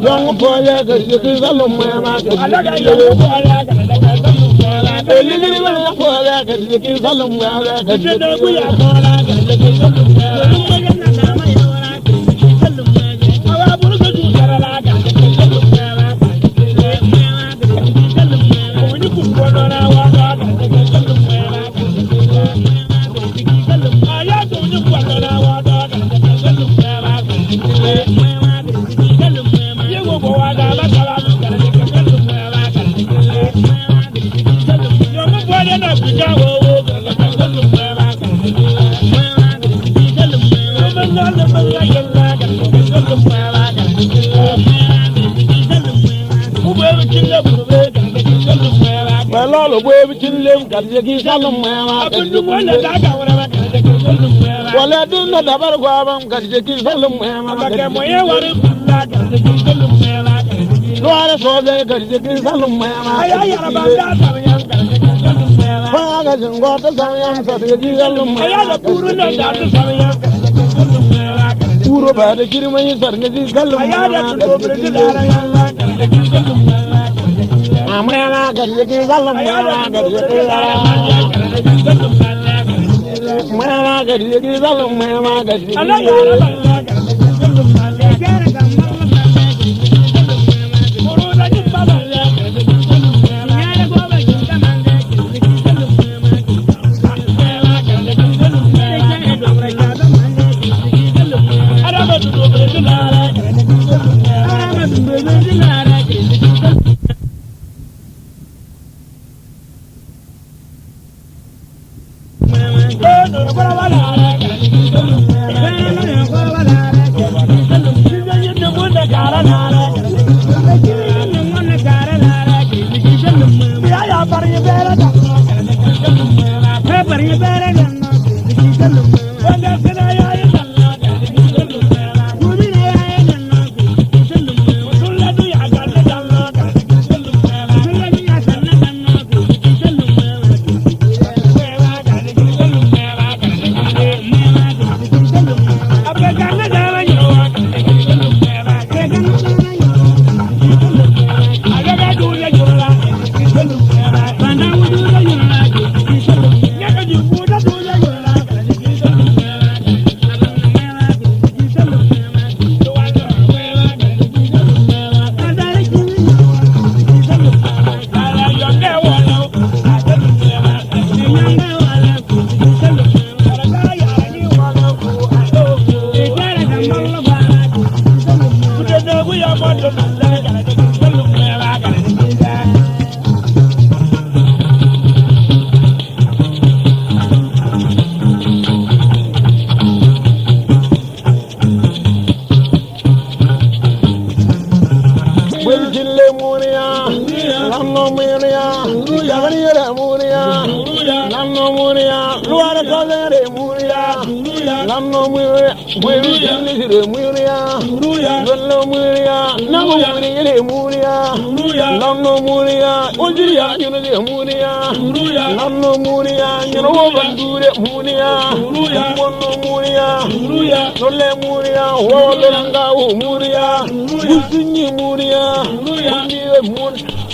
Young boy, wala din na dabar gwaban garje ki salum ma ga moye wari kulla garje ki salum ma wala so da garje ki salum ma ya ya ba da sayan garje ki salum ma ga jingo ta sayan sa da ki salum ma ya da puru na da sayan garje ki salum ma puru ba da kirmai sarne ki salum ma ya da to bre da Allah garje ki salum ma amana garje ki salum ma garje ki salum ma Mama gadi gadi zalim mama gadi Allah ya rabba gadi zalim mama gadi moro da jin baba ya gadi zalim mama ya da goba jin kaman gadi zalim mama gadi zalim mama ya da dobra ya da man gadi zalim mama araba du dobra dilara gadi zalim mama araba du dobra dilara gadi zalim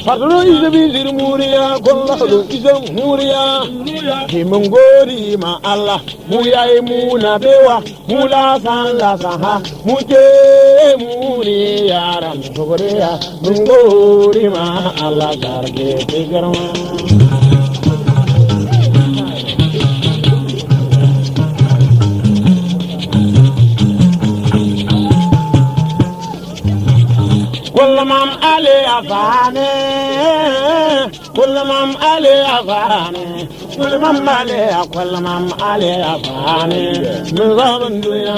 Padro izabizir muria, kollado izam muria. Himungori ma Allah, muya muna bewa, mula sanga saha, muje muria ram sogoria. Mungori ma Allah garge tigarma. كل مام علي أفاني كل مام علي أفاني كل مام علي كل مام علي أفاني من ظهر الدنيا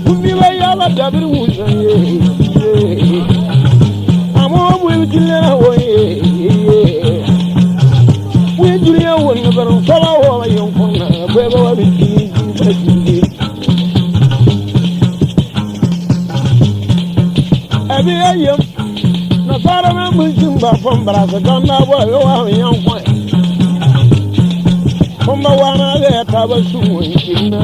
kumbiwe yala dabir wuzaye amo wilkilena woye wijuriya wonna baron sala wala yonkonna beba wa bikini bajindi abi ayam na fara na mulkin ba fon barasa don na bo wa yonkon Mama wana le taba suwina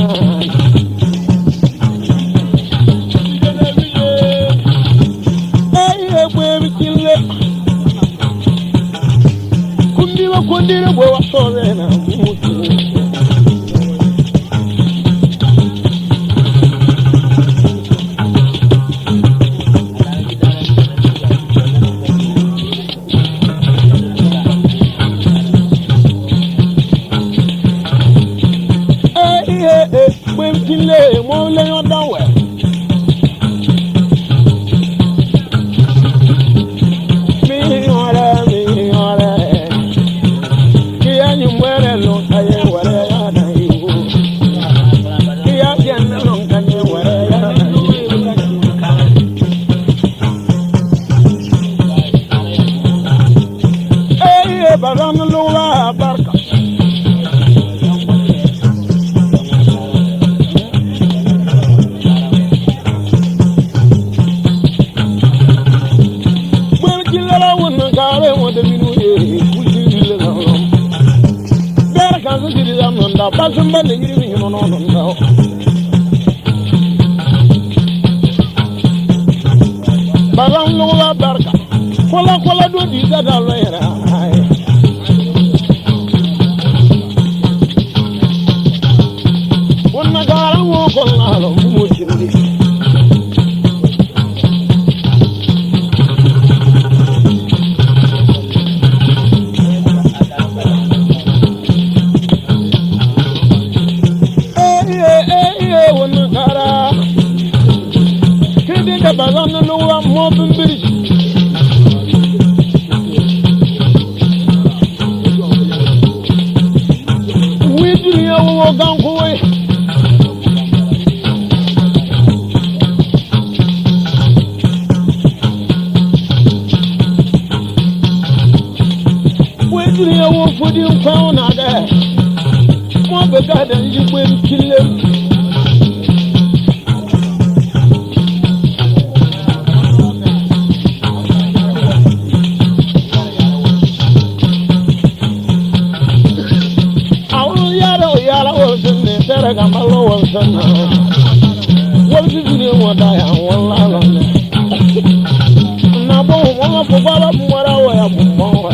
Aye baby kille Kundiwa kundira bo wasorena mutu Kile mo le yon dawe mi ora kiya ni mwere lo aye wale ya na ibu kiya biana lo kanye wale ya na eh baram lo la barka Basumba de giri no no no Baram no la barka kola do di da da lo era Wonna gara wo kola lo mu chindi Bazana no wa mo bimbiri Widri ya wo ganko we Widri ya wo fodi kwa na da mo be ga da yigwe kille Gamalo Wilson, what did you do? What I am, one Nabo, one for what I am, more,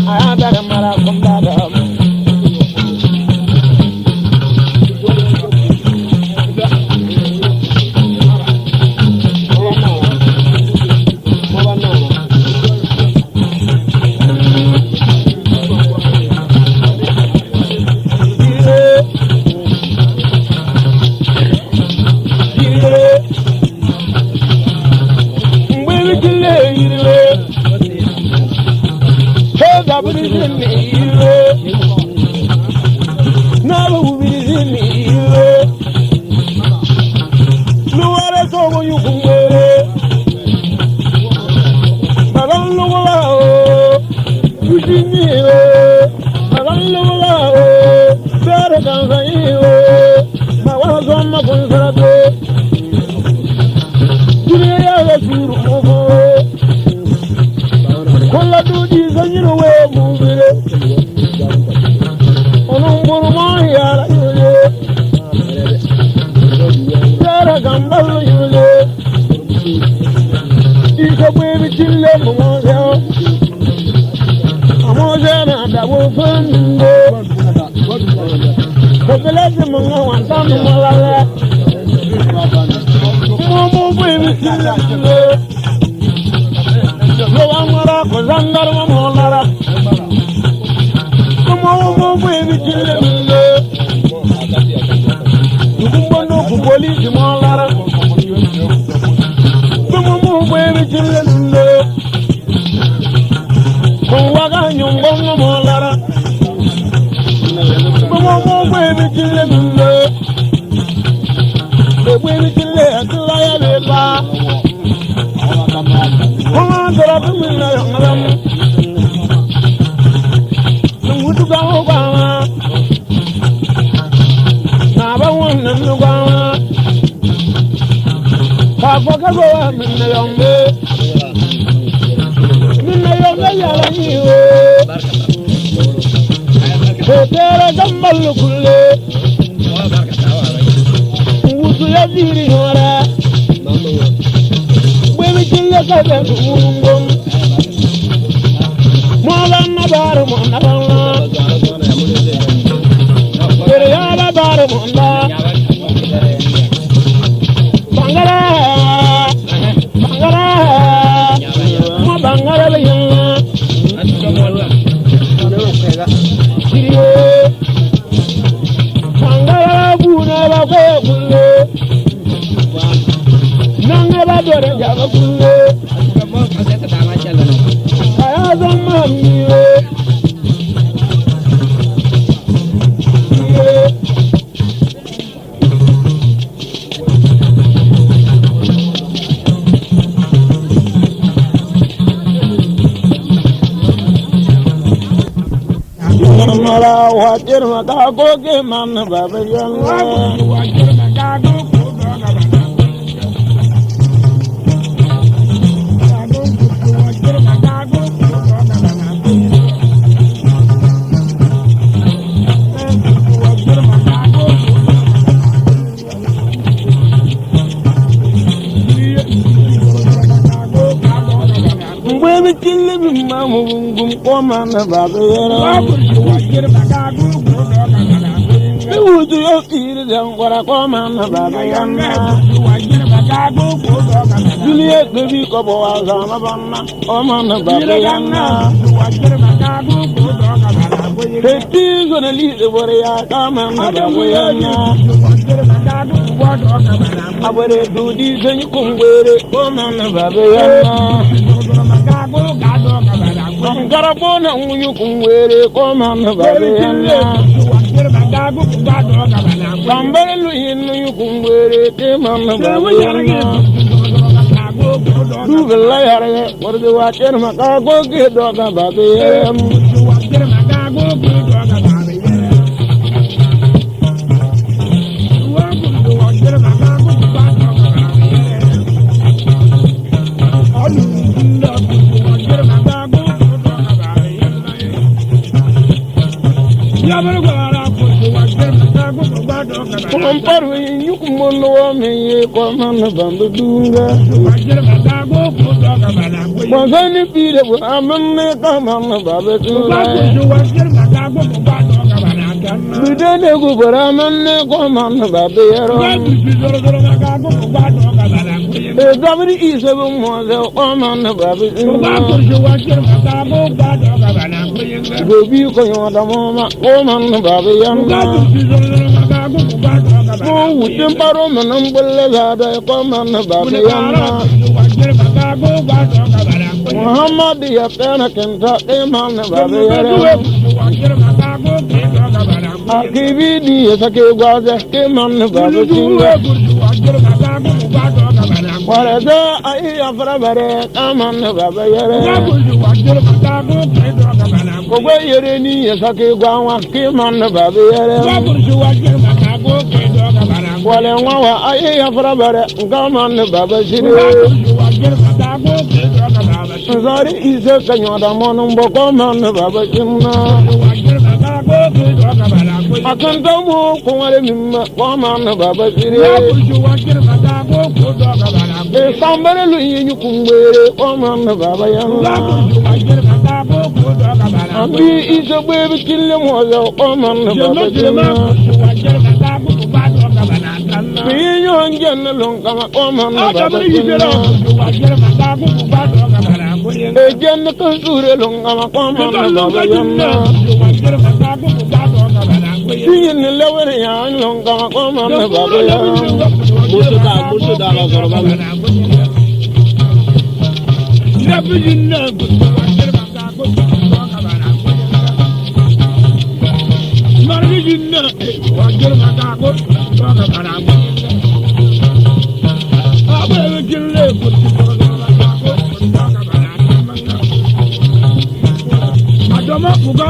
I had that a marathon that kago minna yombe yala niwe tere gambal kulle wusu ya diri hora bwe kille kabe ngum mo lan na bar mo na tere ya bar mo na bangara mo bangara le bangara buna ba ko kulle nanga ba dore ja ba kulle aya zama miwe mala wajir maka goge man baba yalla wajir maka goge man baba yalla wudu yo kiri dan kwara ko man baba yalla duniya bebi ko bo azama banna o man baba yalla heti gona li de bore ya ka man baba yalla abore dudi sen kungwere ko man baba yalla garabona unyu kungwere ko man baba yalla Lambere lu inu kungwere te man baba yalla dugalla yare warde water maka go ge do ga baba yalla Comparu yukumono me ko man bandu dunga Wazani pire bu amne ka man baba dunga Bidene gu baramanne ko man baba yaro Dabri isa bu mo ko man baba dunga Gobi ko yoda mama ko man baba yanga wutin paro manam bulle da ko man baba yanga Muhammad ya kana kenta e man baba yara akibi di sake gwaza ke man baba yanga wala da ai afra bare aman baba yara ko gwe yere ni sake gwawa ke man baba yara wale ngwa ai afra bare ngaman baba jire zari ize kanyoda monum boko man baba jinna akanta mo ko wale mimma ko man baba jire e sambere lu yinyu kungwere ko man baba yanga ambi ize bebe kille mo ko man baba jinna Biyo ngenna longa ko man baba jinna e jenna ko sure longa ko man baba jinna Yin lewere ya longa ko man baba jinna musu da la zorba Nabi jinna Margi jinna wajir mata ko ka kana abe jille ko adama uga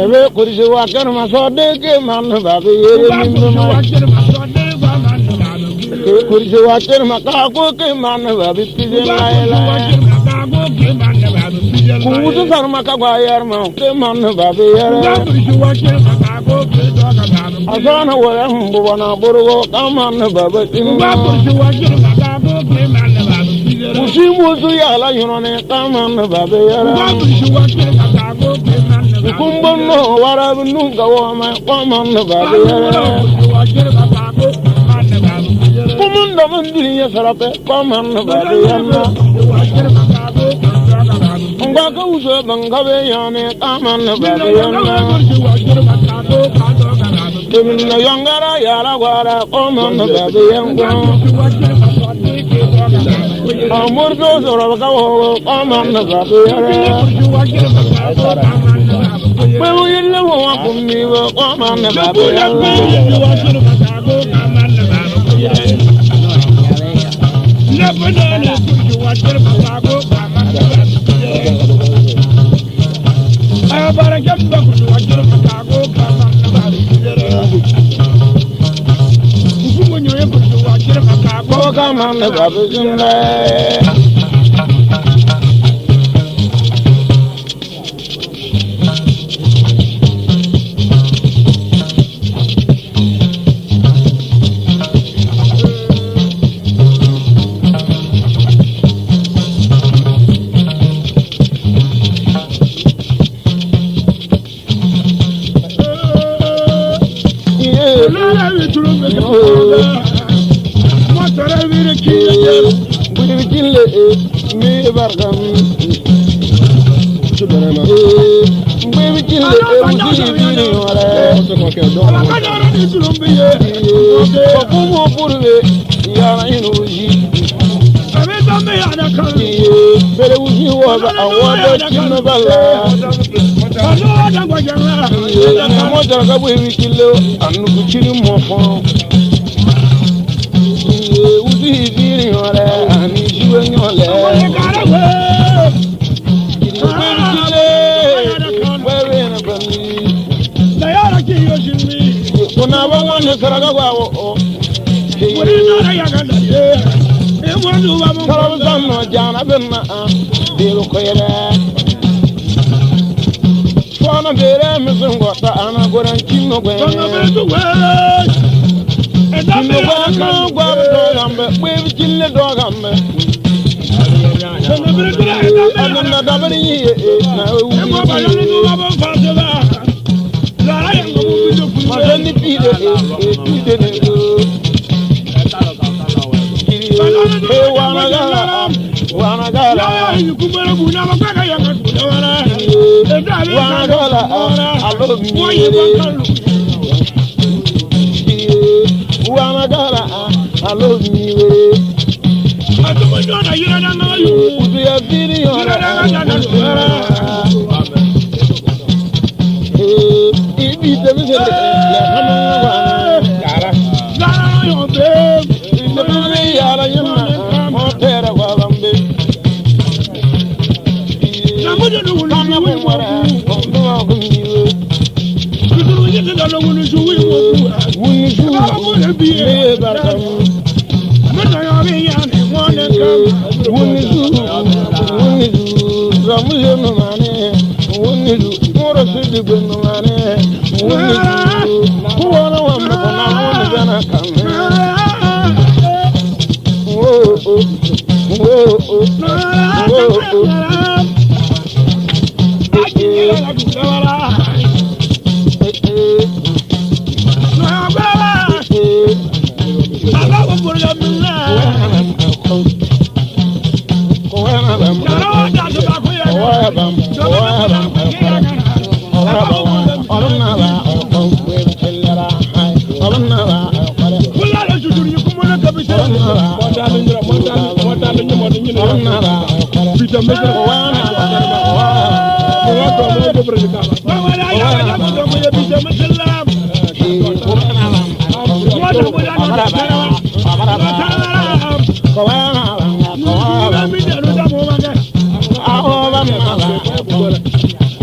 ebe kursi wakar masode ke man babe yere nimma kursi wakar makako ke man babe pije laila kuutu sar makagwa yar ma ke man babe yere asana wala mbo wana borgo kaman babe timba Musimuzu yala yunone kaman babe yere Kumbono warabu nunga wama kaman babe yere Kumunda mandiriya sarape kaman babe yere Ngaka uzo bangabe yane kaman babe yere Kumina yangara yala gwara kaman babe yere Amor dozo rabakawo kaman babe yere Wewe yele wa kumni wa kaman babe yere Kaman babe yere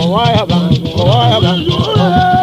Kawaya bang,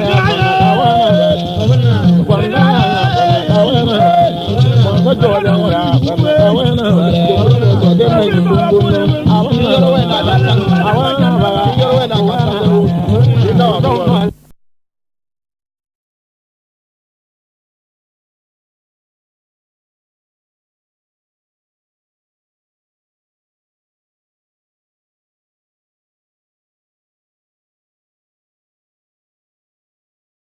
Kawena